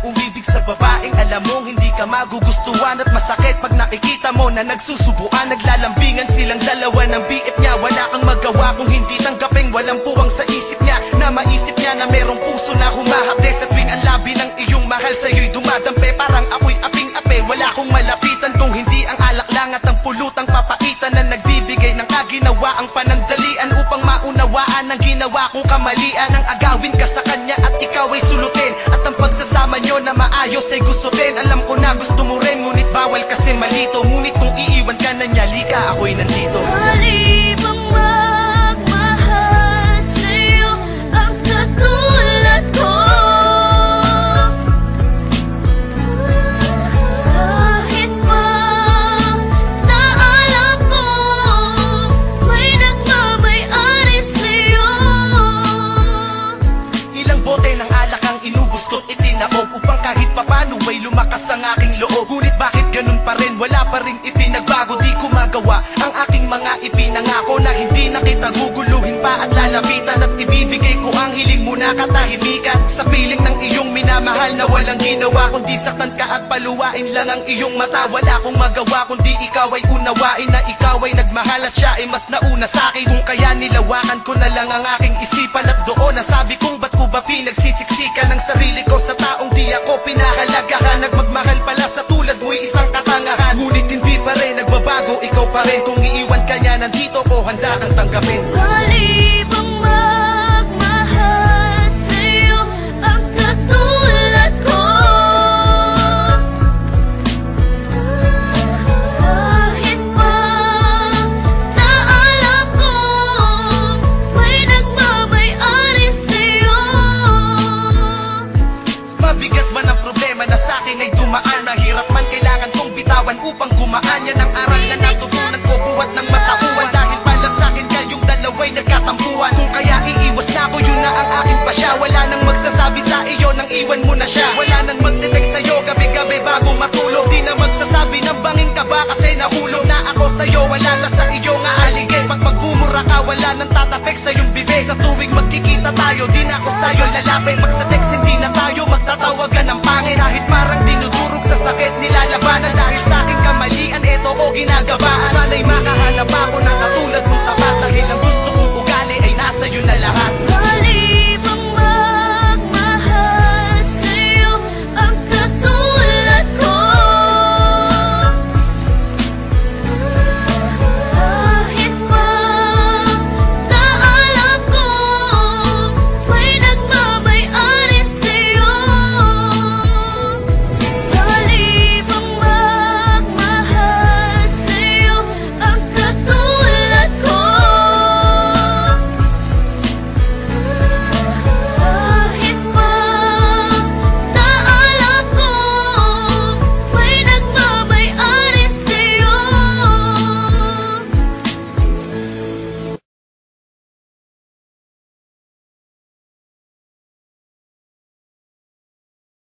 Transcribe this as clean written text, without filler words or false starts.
umibig sa babaeng alam mong hindi ka magugustuhan. At masakit pag nakikita mo na nagsusubuan, naglalambingan silang dalawa ng BF niya. Wala kang magawa kung hindi tanggapin, walang puwang sa isip niya, na maisip niya na merong puso na humahapdes. At tuwing ang labi ng iyong mahal sa'yo'y dumadampi, parang ako'y aping-ape. Wala akong malapitan kung hindi ang alak lang at ang pulutang papaitan na nagbibigay ng kaginawa ang panandalian upang maunawaan ang ginawa kong kamalian. Ang agawin ka sa kanya at ikaw ay sulutin, at ang pagsasama nyo na maayos ay gustutin. Alam ko na gusto mo rin, ngunit bawal kasi malito. Ngunit kung iiwan ka na niya, lika ako'y nandito. Halibang magmahal sa'yo ang katulad ko. Kahit pa na alam ko may nagmamay-ari sa'yo. Ilang bote ng alak ang inubos ko't itinaob upang kahit papano ay lumakas ang aking loob. Ngunit bakit ganun pa rin, wala pa rin ipinagbago. Di ko magawa ang aking mga ipinangako, na hindi na kita guguluhin pa at lalapitan. At ibibigay ko ang hiling mo na katahimikan sa piling ng iyong minamahal na walang ginawa kundi saktan ka at paluwain lang ang iyong mata. Wala akong magawa kundi ikaw ay unawain na ikaw ay nagmahal at siya ay mas nauna sa'kin. Kung kaya nilawakan ko na lang ang aking isipan, at doon nasabi kong ba't ko ba pinagsisiksikan ang sarili ko sa taong di ako pinahalagahan. Nagmagmahal pala sa tulad mo'y isang katangahan, ngunit hindi pa rin nagbabago, ikaw pa rin. Kung iiwan ka niya, nandito ko, handa kang tanggapin. Halibang magmahal sa'yo ang katulad ko. Kahit pa na alam ko may nagmamay-ari sa'yo. Mabigat man ang problema na sa'kin ay dumaan, mahirap man kailangan kong bitawan upang gumaan. Yan ang aral na natutunan ko buhat ng matauhan, dahil pala sa'kin kayong dalawa'y nagkatampuhan. Kung kaya iiwas na ako, yun na ang aking pasya. Wala nang magsasabi sa iyo nang iwan mo na siya. Wala nang magdetect sa'yo gabi-gabi bago matulog. Di na magsasabi ng bangin ka ba kasi nahulog na ako sa'yo. Wala na sa iyo nga aligay, pag magmumura ka wala nang tatapik sa iyong bibig. Sa tuwing magkikita tayo, di na ako sa'yo lalapit. Pag sa